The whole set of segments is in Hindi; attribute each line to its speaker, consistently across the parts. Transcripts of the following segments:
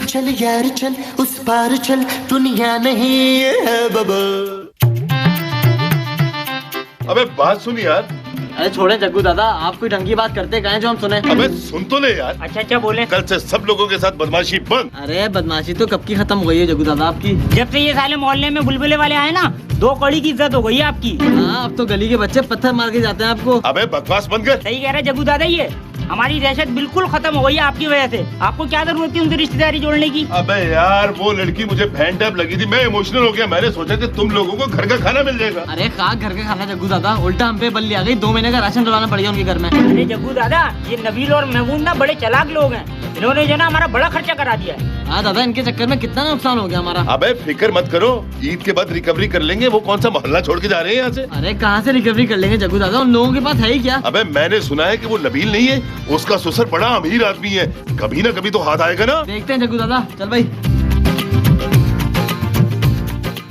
Speaker 1: चल यार चल, उस पार चल, दुनिया नहीं है बाबा।
Speaker 2: अबे बात सुन यार।
Speaker 3: अरे छोड़े जग्गू दादा, आप कोई ढंग की बात करते कहाँ जो हम सुने।
Speaker 2: अबे सुन तो ले यार।
Speaker 4: अच्छा बोले।
Speaker 2: कल से सब लोगों के साथ बदमाशी बंद।
Speaker 3: अरे बदमाशी तो कब की खत्म हो गई है जग्गू दादा आपकी।
Speaker 4: जब से ये साले मोहल्ले में बुलबुले वाले आए ना, 2 कौड़ी की इज्जत हो गई है आपकी।
Speaker 3: हाँ, अब तो गली के बच्चे पत्थर मार के जाते हैं आपको।
Speaker 2: अबे बकवास बंद कर।
Speaker 4: सही कह रहे जग्गू दादा, ये हमारी दहशत बिल्कुल खत्म हो गई है आपकी वजह से। आपको क्या जरूरत थी उनसे रिश्तेदारी जोड़ने की।
Speaker 2: अबे यार वो लड़की मुझे फैन टैप लगी थी, मैं इमोशनल हो गया। मैंने सोचा कि तुम लोगों को घर का खाना मिल जाएगा।
Speaker 3: अरे कहा घर का खाना जग्गू दादा, उल्टा हम पे बल्ली आ गई। 2 महीने का राशन डलाना पड़ गया उनके घर में।
Speaker 4: अरे जग्गू दादा, ये नबील और महमूद ना बड़े चालाक लोग हैं। इन्होंने जो ना हमारा बड़ा खर्चा करा दिया है।
Speaker 3: हाँ दादा, इनके चक्कर में कितना नुकसान हो गया हमारा।
Speaker 2: अबे फिक्र मत करो, ईद के बाद रिकवरी कर लेंगे। वो कौन सा मोहल्ला छोड़ के जा रहे हैं यहाँ से।
Speaker 3: अरे कहाँ से रिकवरी कर लेंगे जग्गू दादा, उन लोगों के पास है ही क्या।
Speaker 2: अबे मैंने सुना है कि वो नबील नहीं है, उसका ससुर बड़ा अमीर आदमी है। कभी ना कभी तो हाथ आएगा ना।
Speaker 3: देखते हैं जग्गू दादा, चल भाई।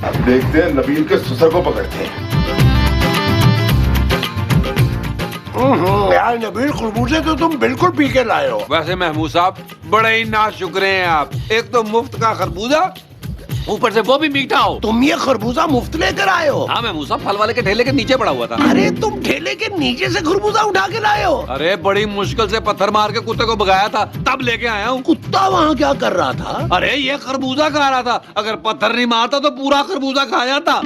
Speaker 2: अब देखते हैं नबील के ससुर को पकड़ते हैं।
Speaker 5: यार नबील, खरबूजे तो तुम बिल्कुल पी के लाए हो।
Speaker 6: वैसे महमूद साहब बड़े ही नाशुक्रे हैं आप। एक तो मुफ्त का खरबूजा, ऊपर से वो भी मीठा हो।
Speaker 5: तुम ये खरबूजा मुफ्त लेकर आए हो?
Speaker 6: हाँ महमूद साहब, फल वाले के ठेले के नीचे पड़ा हुआ था।
Speaker 5: अरे तुम ठेले के नीचे से खरबूजा उठा के लाए हो?
Speaker 6: अरे बड़ी मुश्किल से पत्थर मार के कुत्ते को भगाया था, तब लेके आया हूँ।
Speaker 5: कुत्ता वहाँ क्या कर रहा था?
Speaker 6: अरे ये खरबूजा खा रहा था, अगर पत्थर नहीं मारता तो पूरा खरबूजा खा जाता।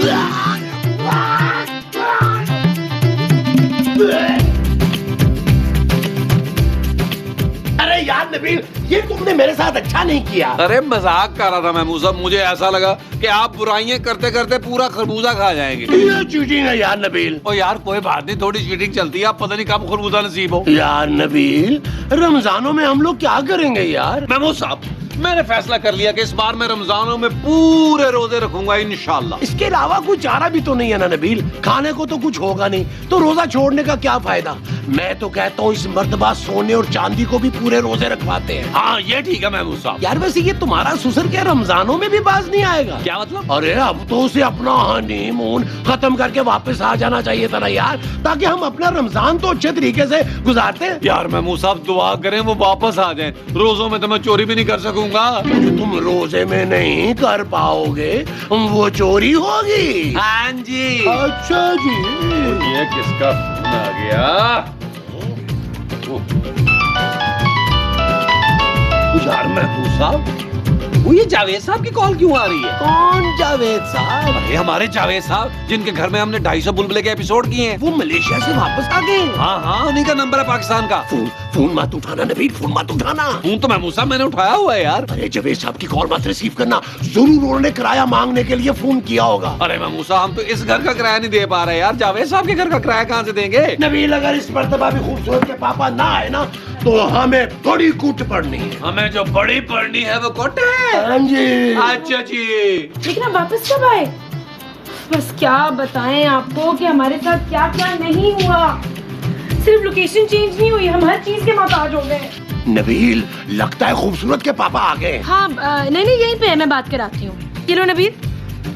Speaker 5: अरे यार नबील, ये तुमने मेरे साथ अच्छा नहीं किया।
Speaker 6: अरे मजाक कर रहा था महमूद साहब, मुझे ऐसा लगा कि आप बुराइयां करते करते पूरा खरबूजा खा जाएंगे।
Speaker 5: ये चीटिंग है यार नबील।
Speaker 6: ओ यार कोई बात नहीं, थोड़ी चीटिंग चलती है, आप पता नहीं कब खरबूजा नसीब हो।
Speaker 5: यार नबील, रमजानों में हम लोग क्या करेंगे यार?
Speaker 6: महमूद साहब, मैंने फैसला कर लिया कि इस बार मैं रमजानों में पूरे रोजे रखूंगा इंशाल्लाह।
Speaker 5: इसके अलावा कोई चारा भी तो नहीं है ना नबील, खाने को तो कुछ होगा नहीं, तो रोजा छोड़ने का क्या फायदा? मैं तो कहता हूँ इस मर्तबा सोने और चांदी को भी पूरे रोजे रखवाते हैं।
Speaker 6: हाँ ये ठीक है महमूद साहब।
Speaker 5: यार वैसे ये तुम्हारा ससुर क्या रमजानों में भी बाज नहीं आएगा?
Speaker 6: क्या मतलब?
Speaker 5: अरे अब तो उसे अपना हनीमून खत्म करके वापस आ जाना चाहिए था ना यार, ताकि हम अपना रमजान तो अच्छे तरीके से गुजारते।
Speaker 6: यार महमूद साहब दुआ करें वो वापस आ जाएं। रोजों में तो मैं चोरी भी नहीं कर सकूंगा।
Speaker 5: तुम रोजे में नहीं कर पाओगे, वो चोरी होगी।
Speaker 6: हाँ जी।
Speaker 5: अच्छा जी।
Speaker 6: ये किसका फोन आ गया? यार महमूद साहब, वो ये जावेद साहब की कॉल क्यों आ रही है?
Speaker 5: कौन जावेद साहब?
Speaker 6: अरे हमारे जावेद साहब, जिनके घर में हमने 250 बुलबुले के एपिसोड किए हैं।
Speaker 5: वो मलेशिया से वापस आ गए?
Speaker 6: हाँ उन्हीं का नंबर है पाकिस्तान का।
Speaker 5: फोन मत उठाना नबील, फोन मत उठाना।
Speaker 6: फोन तो महमूद साहब मैंने उठाया हुआ है यार।
Speaker 5: अरे जावेद साहब की कॉल मत रिसीव करना, जरूर उन्होंने किराया मांगने के लिए फोन किया होगा।
Speaker 6: अरे महमूद साहब, हम तो इस घर का किराया नहीं दे पा रहे यार, जावेद साहब के घर का किराया कहाँ से देंगे?
Speaker 5: नबील, अगर इस मर्तबा भी खूबसूरत के पापा ना आए ना, तो हमें बड़ी कूट पड़नी है।
Speaker 6: हमें जो बड़ी पड़नी है वो कोट है।
Speaker 5: हाँ जी।
Speaker 6: अच्छा जी।
Speaker 7: लेकिन आप वापस कब आए? बस क्या बताएं आपको कि हमारे साथ क्या क्या नहीं हुआ। सिर्फ लोकेशन चेंज नहीं हुई, हम हर चीज के मोहताज हो गए।
Speaker 5: नबील, लगता है खूबसूरत के पापा आ गए।
Speaker 7: हाँ नहीं यहीं पे है, मैं बात कराती हूँ। ये लो नबील।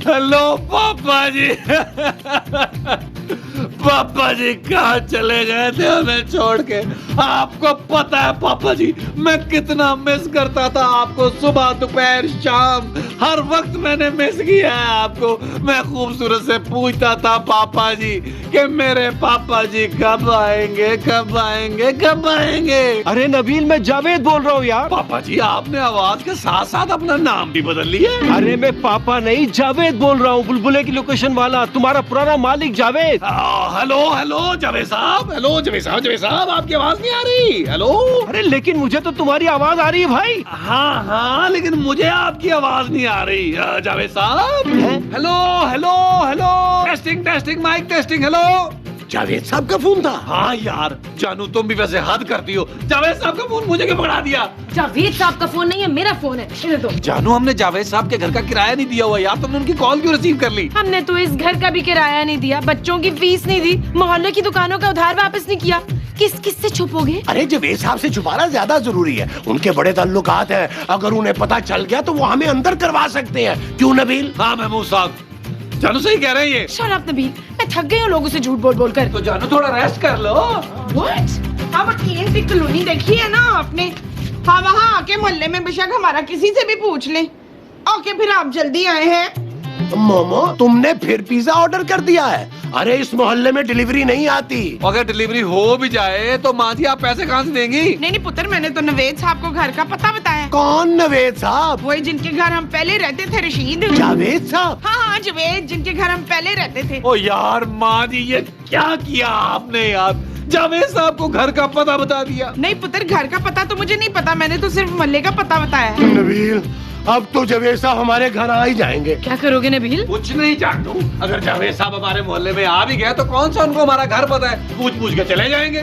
Speaker 6: हेलो पापा जी। पापा जी कहाँ चले गए थे हमें छोड़ के? आपको पता है पापा जी, मैं कितना मिस करता था आपको। सुबह दोपहर शाम हर वक्त मैंने मिस किया है आपको। मैं खूबसूरत से पूछता था पापा जी कि मेरे पापा जी कब आएंगे, कब आएंगे, कब आएंगे।
Speaker 8: अरे नबील, मैं जावेद बोल रहा हूँ यार।
Speaker 6: पापा जी आपने आवाज के साथ साथ अपना नाम भी बदल लिया।
Speaker 8: अरे मैं पापा नहीं, जावेद बोल रहा हूँ, बुलबुले की लोकेशन वाला, तुम्हारा पुराना मालिक जावेद।
Speaker 6: हेलो हेलो जावेद साहब, हेलो जावेद साहब, जावेद साहब आपकी आवाज नहीं आ रही। हेलो।
Speaker 8: अरे लेकिन मुझे तो तुम्हारी आवाज आ रही है भाई।
Speaker 6: हाँ लेकिन मुझे आपकी आवाज नहीं आ रही जावेद साहब। Hello hello hello, testing testing, mic testing. Hello,
Speaker 5: Javed साहब का फोन था?
Speaker 6: हाँ यार जानू, तुम भी वैसे हद करती हो। जावेद साहब का फोन मुझे क्यों पकड़ा दिया?
Speaker 7: जावेद साहब का फोन नहीं है, मेरा फोन है। इधर दो।
Speaker 6: जानू, हमने जावेद साहब के घर का किराया नहीं दिया हुआ यार, तुमने उनकी कॉल क्यों रिसीव कर ली?
Speaker 7: हमने तो इस घर का भी किराया नहीं दिया, बच्चों की फीस नहीं दी, मोहल्ले की दुकानों का उधार वापस नहीं किया। किस से छुपोगे?
Speaker 5: अरे जावेद साहब से छुपाना ज्यादा जरूरी है, उनके बड़े ताल्लुकात हैं, अगर उन्हें पता चल गया तो वो हमें अंदर करवा सकते हैं। क्यों नबील?
Speaker 6: हाँ महमूद साहब, जानू सही कह रहे हैं ये।
Speaker 7: शट अप नबील, मैं थक गई हूँ लोगों से झूठ बोल बोल कर।
Speaker 6: तो जानू थोड़ा रेस्ट कर लो।
Speaker 7: व्हाट? आप TNT कॉलोनी देखी है ना आपने?
Speaker 9: हाँ वहाँ आके मोहल्ले में बेशक हमारा किसी से भी पूछ ले। ओके फिर आप जल्दी आए हैं।
Speaker 5: मोमो तुमने फिर पिज्जा ऑर्डर कर दिया है? अरे इस मोहल्ले में डिलीवरी नहीं आती।
Speaker 6: अगर डिलीवरी हो भी जाए तो माँ जी आप पैसे कहाँ से देंगी?
Speaker 9: नहीं पुत्र, मैंने तो नवेद साहब को घर का पता बताया।
Speaker 5: कौन नवेद साहब?
Speaker 9: वही जिनके घर हम पहले रहते थे, रशीद।
Speaker 5: जावेद साहब?
Speaker 9: हाँ जावेद, जिनके घर हम पहले रहते थे।
Speaker 6: ओ यार माँ जी ये क्या किया आपने यार, जावेद साहब को घर का पता बता दिया।
Speaker 9: नहीं पुत्र, घर का पता तो मुझे नहीं पता, मैंने तो सिर्फ मोहल्ले का पता बताया है।
Speaker 5: नबील अब तो जावेद साहब हमारे घर आ ही जाएंगे।
Speaker 7: क्या करोगे नबील?
Speaker 6: कुछ नहीं जानू, अगर जावेद साहब हमारे मोहल्ले में आ भी गए तो कौन सा उनको हमारा घर पता है, पूछ पूछ के चले जाएंगे।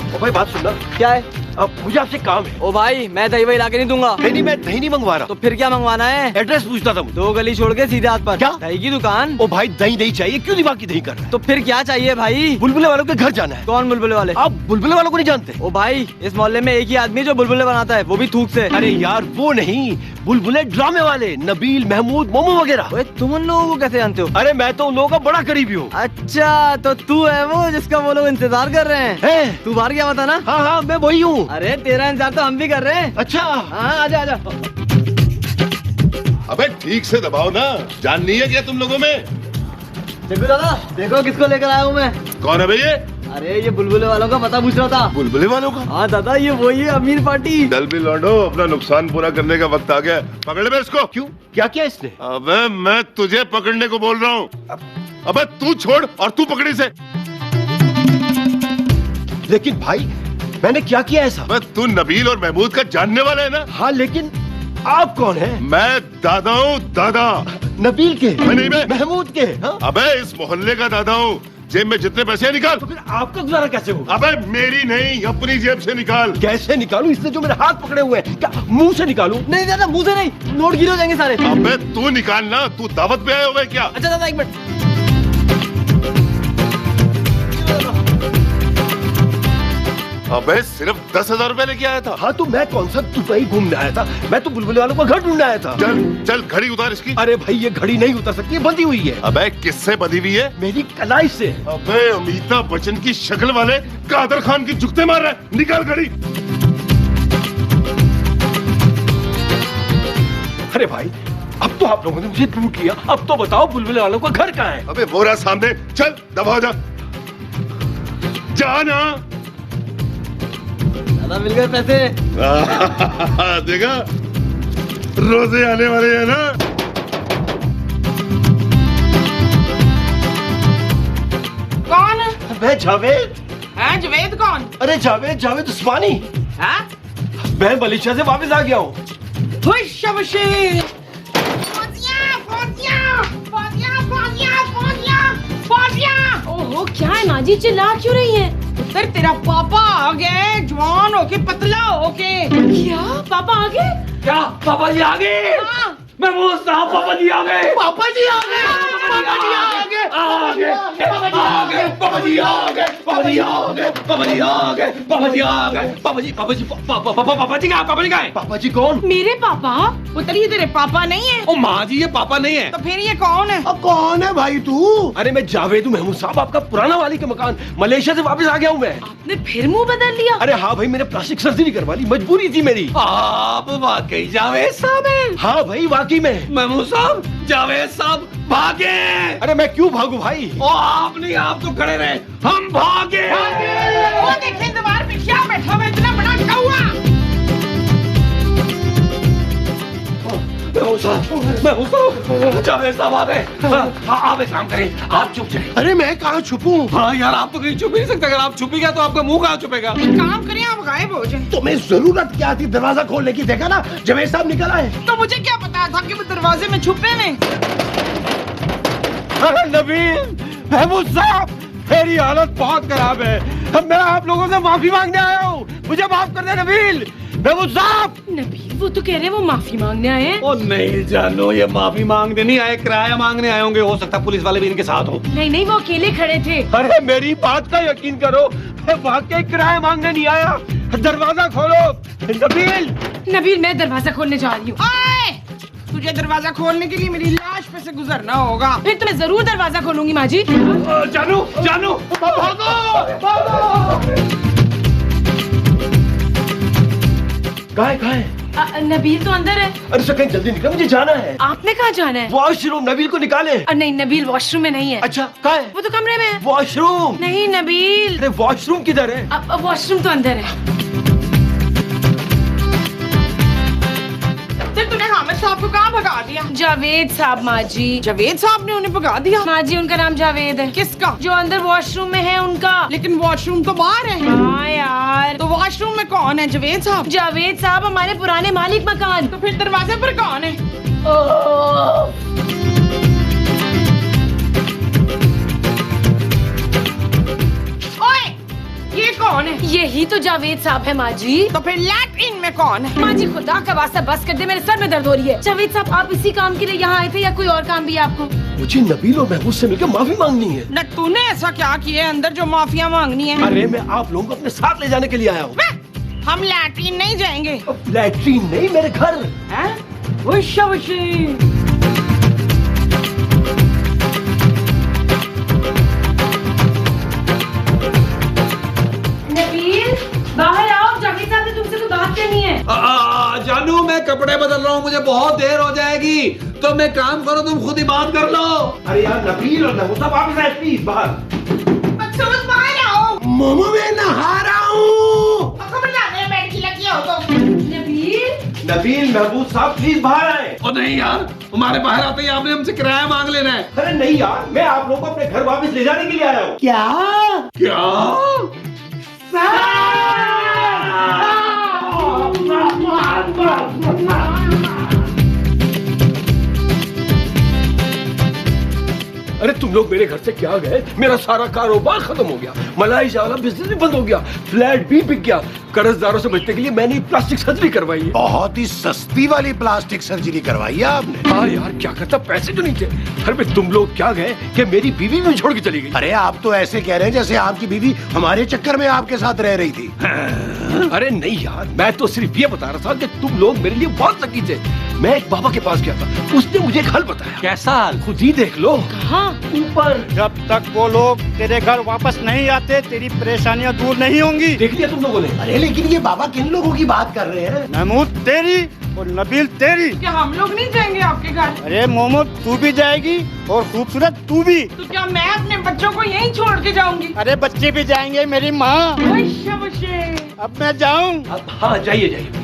Speaker 8: ओ भाई बात सुनना।
Speaker 3: क्या है?
Speaker 8: अब मुझे आपसे काम है।
Speaker 3: ओ भाई मैं दही वही लाके नहीं दूंगा।
Speaker 8: नहीं मैं दही नहीं मंगवा रहा।
Speaker 3: तो फिर क्या मंगवाना है?
Speaker 8: एड्रेस पूछता था मुझे।
Speaker 3: 2 गली छोड़ के सीधे हाथ पर।
Speaker 8: क्या?
Speaker 3: दही की दुकान।
Speaker 8: ओ भाई दही नहीं चाहिए, क्यों दिमाग की दही कर रहा है?
Speaker 3: तो फिर क्या चाहिए भाई?
Speaker 8: बुलबुले वालों के घर जाना है।
Speaker 3: कौन बुलबुले वाले?
Speaker 8: आप बुलबुले वालों को नहीं जानते?
Speaker 3: ओ भाई इस मोहल्ले में एक ही आदमी जो बुलबुले बनाता है, वो भी थूक से।
Speaker 8: अरे यार वो नहीं, बुलबुले ड्रामे वाले, नबील, महमूद, मोमो वगैरह।
Speaker 3: ओए तुम उन लोगों को कैसे जानते हो?
Speaker 8: अरे मैं तो उन लोगों का बड़ा करीबी हूँ।
Speaker 3: अच्छा तो तू है वो जिसका वो लोग इंतजार कर रहे हैं? तू बाहर क्या बता ना?
Speaker 8: हाँ मैं वही हूँ।
Speaker 3: अरे तेरा इंतजार तो हम भी कर रहे हैं।
Speaker 8: अच्छा
Speaker 3: हाँ आजा आजा।
Speaker 2: अबे ठीक से दबाओ ना, जान नहीं है क्या तुम लोगों में?
Speaker 3: जग्गू दादा देखो किसको लेकर आया हूँ मैं।
Speaker 2: कौन है भैया?
Speaker 3: अरे ये बुलबुले वालों का पता पूछ रहा था।
Speaker 2: बुलबुले वालों का?
Speaker 3: हाँ दादा ये वही है, अमीर पार्टी।
Speaker 2: दल भी लौटो, अपना नुकसान पूरा करने का वक्त आ गया। पकड़ ले इसको।
Speaker 8: क्यों, क्या किया इसने?
Speaker 2: अबे मैं तुझे पकड़ने को बोल रहा हूँ। अबे तू छोड़ और तू पकड़ी से।
Speaker 8: लेकिन भाई मैंने क्या किया ऐसा?
Speaker 2: अबे तू नबील और महमूद का जानने वाला है ना?
Speaker 8: हाँ लेकिन आप कौन है?
Speaker 2: मैं दादा हूँ, दादा।
Speaker 8: नबील के?
Speaker 2: नहीं मैं
Speaker 8: महमूद के? हाँ?
Speaker 2: अबे इस मोहल्ले का दादा हूँ। जेब में जितने पैसे हैं निकाल।
Speaker 8: तो फिर आपका गुजारा कैसे होगा?
Speaker 2: अबे मेरी नहीं, अपनी जेब से निकाल।
Speaker 8: कैसे निकालूं? इसने जो मेरे हाथ पकड़े हुए हैं, क्या मुंह से निकालूं?
Speaker 3: नहीं दादा मुंह से नहीं, नोट गिर हो जाएंगे सारे।
Speaker 2: अबे तू निकाल ना, तू दावत पे आया हुआ है क्या?
Speaker 3: अच्छा दादा एक मिनट।
Speaker 2: अबे सिर्फ 10,000 रुपए लेके आया था।
Speaker 8: हाँ तो मैं कौन सा दुबई घूमने आया था, मैं तो बुलबुले वालों का घर ढूंढने आया था।
Speaker 2: चल चल घड़ी उतार इसकी।
Speaker 8: अरे भाई ये घड़ी नहीं उतर सकती, ये बंधी हुई है।
Speaker 2: अबे किससे बंधी हुई है?
Speaker 8: मेरी कलाई से।
Speaker 2: अबे अमिताभ बच्चन की शक्ल वाले कादर खान की जुगते मार रहा है, निकाल घड़ी।
Speaker 8: अरे भाई अब तो आप लोगों ने मुझे लूट लिया, अब तो बताओ बुलबुले वालों का घर कहाँ है?
Speaker 2: अबे वो रहा सामने, चल दबा जा, जा ना।
Speaker 3: दादा मिल गए पैसे।
Speaker 2: देखा, रोजे आने वाले हैं ना।
Speaker 9: कौन?
Speaker 8: मैं जावेद।
Speaker 9: है जावेद कौन?
Speaker 8: अरे जावेद, जावेद उस्मानी।
Speaker 9: हाँ?
Speaker 8: मैं मलेशिया से वापस आ गया हूँ।
Speaker 9: खुश शबशीर। फौजिया, फौजिया, फौजिया, फौजिया, फौजिया, फौजिया।
Speaker 7: ओहो क्या है माँ जी, चिल्ला क्यों रही है?
Speaker 9: पुत्र तेरा पापा आ गए, जवान होके पतला होके।
Speaker 7: क्या पापा आ गए?
Speaker 6: क्या पापा जी आ गए?
Speaker 9: हाँ।
Speaker 6: महमूद साहब पापा जी आ गए।
Speaker 5: पापा जी आ गए, पापा जी आ गए,
Speaker 6: आ गए, आ गए, पापा जी आ गए, पापा जी आ गए, पापा जी आ गए, पापा जी आ गए, पापा जी, पापा जी, पापा जी कहाँ? पापा जी कहाँ है?
Speaker 8: पापा जी कौन?
Speaker 7: मेरे पापा?
Speaker 9: पुत्र ये तेरे पापा नहीं है?
Speaker 6: ओ माँ जी ये पापा नहीं है।
Speaker 9: तो फिर ये कौन है?
Speaker 5: अब कौन है भाई तू?
Speaker 8: अरे मैं जावेद हूँ महमूद साहब, आपका पुराना वाली का मकान। मलेशिया से वापस आ गया हूँ मैं।
Speaker 7: आपने फिर मुंह बदल लिया?
Speaker 8: अरे हाँ भाई, मैंने प्लास्टिक सर्जरी करवा ली, मजबूरी थी मेरी।
Speaker 6: आप वाकई जावेद साहब हैं?
Speaker 8: हाँ भाई वाकई में।
Speaker 6: महमूद साहब, जावेद साहब भागे।
Speaker 8: अरे मैं क्यों भागू भाई?
Speaker 6: ओ आप नहीं, आप तो खड़े रहे, हम भागे।
Speaker 9: वो देखिए दीवार पे क्या बैठा हुआ, इतना बड़ा कौवा।
Speaker 6: महमूद साहब, जावेद साहब आ गए। आप एक काम करें, आप चुप जाए।
Speaker 5: अरे मैं कहाँ छुपूं?
Speaker 6: हाँ यार आप तो कहीं छुप ही नहीं सकते, अगर आप छुपी गया तो आपका मुंह कहाँ छुपेगा?
Speaker 9: एक काम करें, आप गायब हो जाए।
Speaker 5: तुम्हें जरूरत क्या थी दरवाजा खोलने की? देखा ना जावेद साहब निकल आए।
Speaker 9: तो मुझे क्या पता था कि वो दरवाजे में छुपे में।
Speaker 8: अरे नबील, महमूद साहब, मेरी हालत बहुत खराब है। अब मैं आप लोगों से माफी मांगने आया हूँ, मुझे माफ कर दे नबील। महमूद साहब।
Speaker 7: नबील वो तो कह रहे हैं वो माफी मांगने आए हैं।
Speaker 6: ओ नहीं जानो, ये माफी मांगने नहीं आए, किराया मांगने आए होंगे। हो सकता है पुलिस वाले भी इनके साथ हो।
Speaker 7: नहीं नहीं वो अकेले खड़े थे।
Speaker 8: अरे मेरी बात का यकीन करो, मैं वाकई किराया मांगने नहीं आया। दरवाजा खोलो। नबील।
Speaker 7: नबील मैं दरवाजा खोलने जा रही हूँ।
Speaker 9: ओए, तू मुझे दरवाजा खोलने के लिए मेरी लाश पे से गुजरना होगा।
Speaker 7: फिर तो मैं जरूर दरवाजा खोलूंगी माँ जी।
Speaker 5: जानू जानू भागो भागो। कहाँ है?
Speaker 7: नबील तो अंदर है।
Speaker 5: अरे सर कहीं जल्दी निकल, मुझे जाना है।
Speaker 7: आपने कहाँ जाना है?
Speaker 5: वॉशरूम, नबील को निकाले।
Speaker 7: नहीं, नबील वॉशरूम में नहीं है।
Speaker 5: अच्छा कहाँ है?
Speaker 7: वो तो कमरे में है।
Speaker 5: वॉशरूम
Speaker 7: नहीं नबील।
Speaker 5: अरे वॉशरूम किधर है?
Speaker 7: वॉशरूम तो अंदर है।
Speaker 9: फिर तूने हामिद साहब को कहाँ भगा दिया?
Speaker 7: जावेद साहब माँ जी।
Speaker 9: जावेद साहब ने उन्हें भगा दिया?
Speaker 7: माँ जी उनका नाम जावेद है।
Speaker 9: किसका?
Speaker 7: जो अंदर वॉशरूम में है उनका।
Speaker 9: लेकिन वॉशरूम तो बाहर है।
Speaker 7: हाँ यार।
Speaker 9: तो वॉशरूम में कौन है? जावेद साहब।
Speaker 7: जावेद साहब हमारे पुराने मालिक मकान।
Speaker 9: तो फिर दरवाजे पर कौन है? ओए, ये कौन है?
Speaker 7: यही तो जावेद साहब है माँ जी।
Speaker 9: तो फिर लैट्रिन में कौन है?
Speaker 7: माँ जी खुदा का वास्ता बस कर दे, मेरे सर में दर्द हो रही है। जावेद साहब आप इसी काम के लिए यहाँ आए थे या कोई और काम भी है आपको?
Speaker 5: मुझे नबील और महमूद से मिलकर माफी मांगनी है।
Speaker 9: न तूने ऐसा क्या किया है अंदर जो माफिया मांगनी है?
Speaker 5: अरे मैं आप लोगों को अपने साथ ले जाने के लिए आया हूँ।
Speaker 9: हम लैट्रिन नहीं जाएंगे।
Speaker 5: लैट्रीन नहीं, मेरे घर।
Speaker 7: नबील बाहर आओ, जावेद साहब ने तुमसे कोई बात करनी है।
Speaker 6: जानू मैं कपड़े बदल रहा हूँ, मुझे बहुत देर हो जाएगी, तो मैं काम करो, तुम खुद ही बात कर लो।
Speaker 5: अरे यार नबील और महमूद साहब आप इस प्लीज बाहर।
Speaker 9: मकसूद बाहर आओ।
Speaker 5: मोमो में नहा रहा हूँ।
Speaker 9: खबरदार बैठ की लगी हो तो।
Speaker 7: नबील
Speaker 5: नबील महमूद साहब प्लीज बाहर आए।
Speaker 6: और नहीं यार, तुम्हारे बाहर आते ही आपने हमसे किराया मांग लेना है।
Speaker 5: अरे नहीं यार, मैं आप लोगों को अपने घर वापस ले जाने के लिए आया हूँ।
Speaker 6: क्या? अरे तुम लोग मेरे घर से क्या गए? मेरा सारा कारोबार खत्म हो गया, मलाई वाला बिजनेस भी बंद हो गया, फ्लैट भी बिक गया। कर्जदारों से बचने के लिए मैंने प्लास्टिक सर्जरी करवाई है।
Speaker 10: बहुत ही सस्ती वाली प्लास्टिक सर्जरी करवाई है आपने।
Speaker 5: हाँ यार क्या करता, पैसे तो नहीं थे। अरे भाई तुम लोग क्या गए कि मेरी बीवी भी छोड़ के चली गई।
Speaker 10: अरे आप तो ऐसे कह रहे हैं जैसे आपकी बीवी हमारे चक्कर में आपके साथ रह रही थी।
Speaker 5: अरे नहीं यार, मैं तो सिर्फ ये बता रहा था कि तुम लोग मेरे लिए बहुत लकी थे। मैं एक बाबा के पास गया था, उसने मुझे एक हल बताया।
Speaker 6: कैसा हाल?
Speaker 5: खुद ही देख लो।
Speaker 7: कहाँ?
Speaker 5: ऊपर।
Speaker 8: जब तक वो लोग तेरे घर वापस नहीं आते तेरी परेशानियां दूर नहीं होंगी।
Speaker 5: देख लिया तुम लोगों ने?
Speaker 10: अरे लेकिन ये बाबा किन लोगों की बात कर रहे हैं?
Speaker 8: महमूद तेरी और नबील तेरी।
Speaker 9: क्या हम लोग नहीं जाएंगे आपके घर?
Speaker 8: अरे मोमो तू भी जाएगी और खूबसूरत तू भी।
Speaker 9: तो क्या मैं अपने बच्चों को यहीं छोड़ के जाऊंगी?
Speaker 8: अरे बच्चे भी जाएंगे मेरी माँ। अब मैं जाऊँ?
Speaker 5: हाँ जाइए जाइए प्लीज।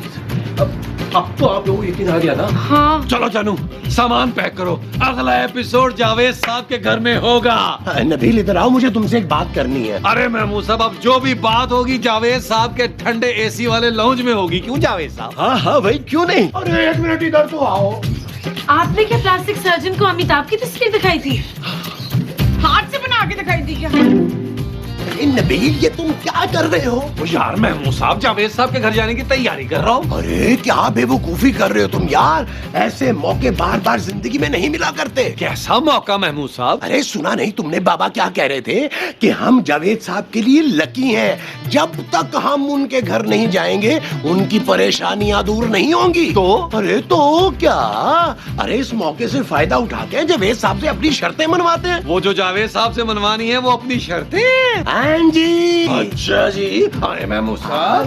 Speaker 5: अब तो आप लोगों को यकीन आ गया ना?
Speaker 7: हाँ।
Speaker 6: चलो जानू सामान पैक करो, अगला एपिसोड जावेद साहब के घर में होगा।
Speaker 10: नबील इधर आओ, मुझे तुमसे एक बात करनी है।
Speaker 6: अरे महमूद साहब, अब जो भी बात होगी जावेद साहब के ठंडे एसी वाले लाउंज में होगी। क्यों जावेद साहब?
Speaker 5: हाँ हाँ भाई क्यों नहीं।
Speaker 10: अरे एक मिनट इधर तो आओ।
Speaker 7: आपने क्या प्लास्टिक सर्जन को अमिताभ की तस्वीर दिखाई थी?
Speaker 9: हाथ से बना के दिखाई दी क्या?
Speaker 10: नबील ये तुम क्या कर रहे हो?
Speaker 6: यार महमूद साहब, जावेद साहब के घर जाने की तैयारी कर रहा हूँ।
Speaker 10: अरे क्या बेवकूफी कर रहे हो तुम यार, ऐसे मौके बार बार जिंदगी में नहीं मिला करते।
Speaker 6: कैसा मौका महमूद साहब?
Speaker 10: अरे सुना नहीं तुमने बाबा क्या कह रहे थे कि हम जावेद साहब के लिए लकी हैं, जब तक हम उनके घर नहीं जाएंगे उनकी परेशानियां दूर नहीं होंगी।
Speaker 6: तो?
Speaker 10: अरे तो क्या, अरे इस मौके से फायदा उठाते हैं, जावेद साहब से अपनी शर्तें मनवाते हैं।
Speaker 6: वो जो जावेद साहब से मनवानी है वो अपनी शर्तें।
Speaker 10: हाँ जी।
Speaker 5: अच्छा जी, अरे महमूद साहब।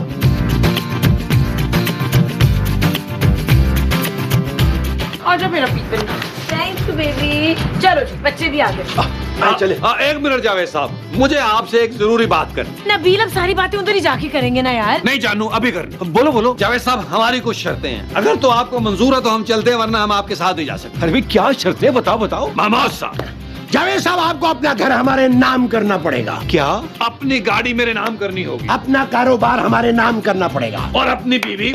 Speaker 9: आजा मेरा पीतन।
Speaker 7: Thank you baby. चलो जी बच्चे भी आ गए।
Speaker 5: चले।
Speaker 6: एक मिनट जावेद साहब, मुझे आपसे एक जरूरी बात करनी।
Speaker 7: नबील अब सारी बातें उधर ही जाके करेंगे ना यार।
Speaker 6: नहीं जानू, अभी करनी। बोलो बोलो। जावेद साहब हमारी कुछ शर्तें हैं, अगर तो आपको मंजूर है तो हम चलते हैं, वरना हम आपके साथ नहीं जा सकते।
Speaker 5: अरे भाई क्या शर्तें बताओ बताओ।
Speaker 6: महमूद साहब,
Speaker 10: जावेद साहब आपको अपना घर हमारे नाम करना पड़ेगा।
Speaker 6: क्या? अपनी गाड़ी मेरे नाम करनी होगी,
Speaker 10: अपना कारोबार हमारे नाम करना पड़ेगा।
Speaker 6: और अपनी बीवी,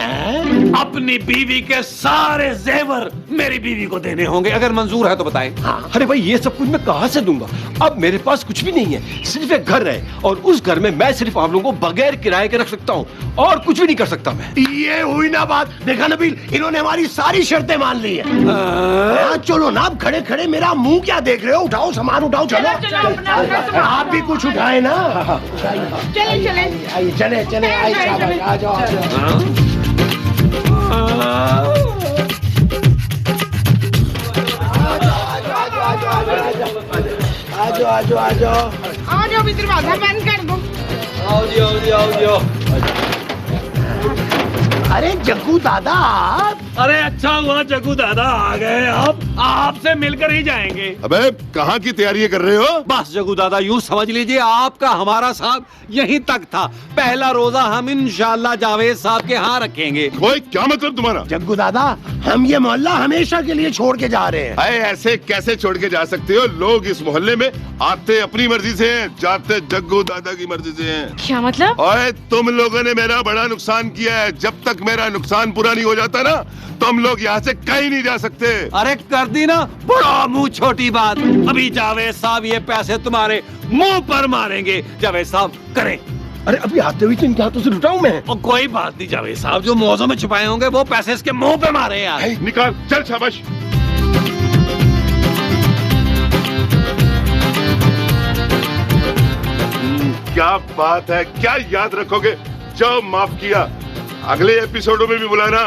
Speaker 6: अपनी बीवी के सारे जेवर मेरी बीवी को देने होंगे। अगर मंजूर है तो बताएं।
Speaker 10: हाँ।
Speaker 5: अरे भाई ये सब कुछ मैं कहाँ से दूंगा? अब मेरे पास कुछ भी नहीं है, सिर्फ एक घर है, और उस घर में मैं सिर्फ आप लोगों को बगैर किराए के रख सकता हूँ, और कुछ भी नहीं कर सकता मैं।
Speaker 10: ये हुई ना बात। देखा नबील, इन्होंने हमारी सारी शर्तें मान ली है। हाँ, चलो ना, अब खड़े खड़े मेरा मुंह क्या देख रहे हो? उठाओ सामान उठाओ, चलो। आप भी कुछ उठाए ना।
Speaker 9: चले चले
Speaker 10: आइए चले चले, आइए शाबाश, आ जाओ आ जाओ।
Speaker 9: आ जाओ भी दरवाजा बंद कर दो।
Speaker 6: आओ जी आओ जी आओ जी आओ।
Speaker 5: अरे जग्गू दादा आप?
Speaker 6: अरे अच्छा हुआ जग्गू दादा आ गए। आप आपसे मिलकर ही जाएंगे।
Speaker 2: अबे कहाँ की तैयारी कर रहे हो?
Speaker 6: बस जग्गू दादा यूं समझ लीजिए आपका हमारा साहब यहीं तक था। पहला रोजा हम इंशाल्लाह जावेद साहब के यहाँ रखेंगे।
Speaker 2: कोई क्या मतलब तुम्हारा?
Speaker 5: जग्गू दादा हम ये मोहल्ला हमेशा के लिए छोड़ के जा रहे हैं।
Speaker 2: अरे ऐसे कैसे छोड़ के जा सकते हो? लोग इस मोहल्ले में आते अपनी मर्जी से हैं, जाते जग्गू दादा की मर्जी से हैं।
Speaker 7: क्या मतलब?
Speaker 2: ओए तुम लोगों ने मेरा बड़ा नुकसान किया है। जब तक मेरा नुकसान पूरा नहीं हो जाता ना तुम लोग यहाँ से कहीं नहीं जा सकते।
Speaker 6: अरे कर दी ना बड़ा मुंह छोटी बात। अभी जावेद साहब ये पैसे तुम्हारे मुंह पर मारेंगे। जावेद साहब करें।
Speaker 5: अरे अभी आते हुए इनके हाथों से लुटाऊं मैं?
Speaker 6: और कोई बात नहीं जावेद साहब, जो मौजों में छुपाए होंगे वो पैसे इसके मुंह पे मारे यार।
Speaker 2: निकाल चल शाबाश। क्या बात है, क्या याद रखोगे? जाओ माफ किया। अगले एपिसोडों में भी बुलाना।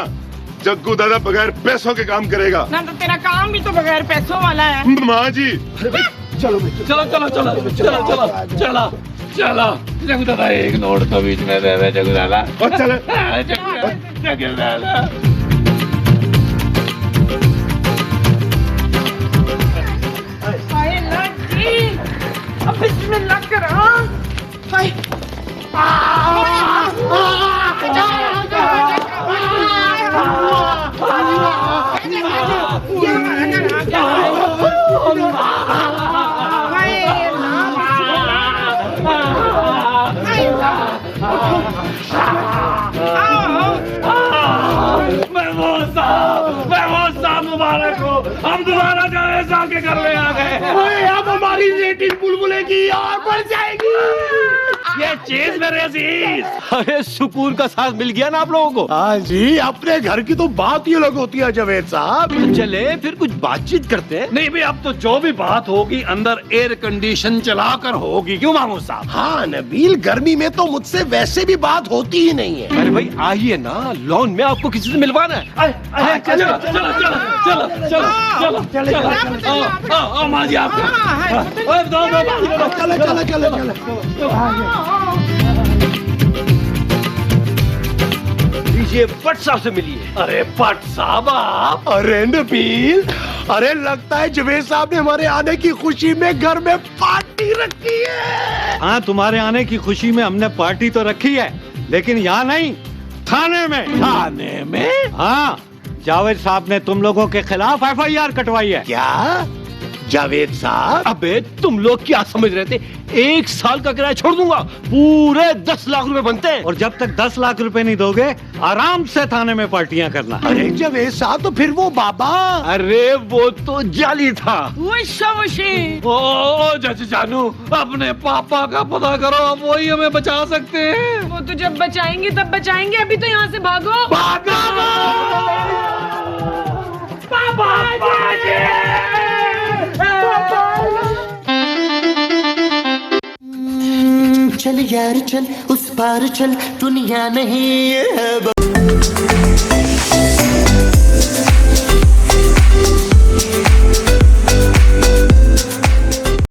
Speaker 2: जग्गू दादा बगैर पैसों के काम करेगा
Speaker 9: ना, तो तेरा काम भी तो बगैर पैसों वाला है।
Speaker 2: माँ जी
Speaker 5: चलो
Speaker 6: चलो चलो चलो चलो चलो चलो चलो। जग्गू दादा एक नोट तो बीच में दे दे जग्गू दादा।
Speaker 2: और चले।
Speaker 6: जग्गू दादा
Speaker 9: हाय लड़की, अब इसमें लग कर हाय।
Speaker 6: मुबारक हो, हम दोबारा जावेद साहब के घर में आ गए।
Speaker 5: अब हमारी रेटिंग बुलबुले की और बढ़ जाएगी।
Speaker 6: ये चीज मेरे अजीज। अरे सुकून का सांस मिल गया ना आप लोगों को।
Speaker 5: हाँ जी, अपने घर की तो बात ही अलग होती है जावेद साहब।
Speaker 6: चले फिर कुछ बातचीत करते हैं। नहीं भाई अब तो जो भी बात होगी अंदर एयर कंडीशन चलाकर होगी। क्यों मामू साहब?
Speaker 5: हाँ नबील, गर्मी में तो मुझसे वैसे भी बात होती ही नहीं है।
Speaker 6: अरे भाई आइए ना, लॉन में आपको किसी से मिलवाना है। चलो चलो चलो चलो चलो चलो चलो माँ जी आप
Speaker 5: चलो चलो चलो चलो।
Speaker 6: ये भट्ट साहब से मिलिए। अरे भट्ट साहब आप?
Speaker 5: अरे नबील, अरे लगता है जावेद साहब ने हमारे आने की खुशी में घर में पार्टी रखी है।
Speaker 6: हाँ तुम्हारे आने की खुशी में हमने पार्टी तो रखी है, लेकिन यहाँ नहीं, थाने में।
Speaker 5: थाने में?
Speaker 6: हाँ, जावेद साहब ने तुम लोगों के खिलाफ FIR कटवाई है।
Speaker 5: क्या जावेद साहब?
Speaker 6: अबे तुम लोग क्या समझ रहे थे? 1 साल का किराया छोड़ दूंगा, पूरे 10 लाख रुपए बनते हैं। और जब तक 10 लाख रुपए नहीं दोगे आराम से थाने में पार्टियां करना।
Speaker 5: अरे जावेद साहब, तो फिर वो बाबा?
Speaker 6: अरे वो तो जाली था। ओ चाची जानू, अपने पापा का पता करो, अब वही हमें बचा सकते हैं।
Speaker 7: वो तो जब बचाएंगे तब बचाएंगे, अभी तो यहाँ से भागो।
Speaker 6: पापा
Speaker 1: चल यार चल, उस पार चल, दुनिया नहीं है।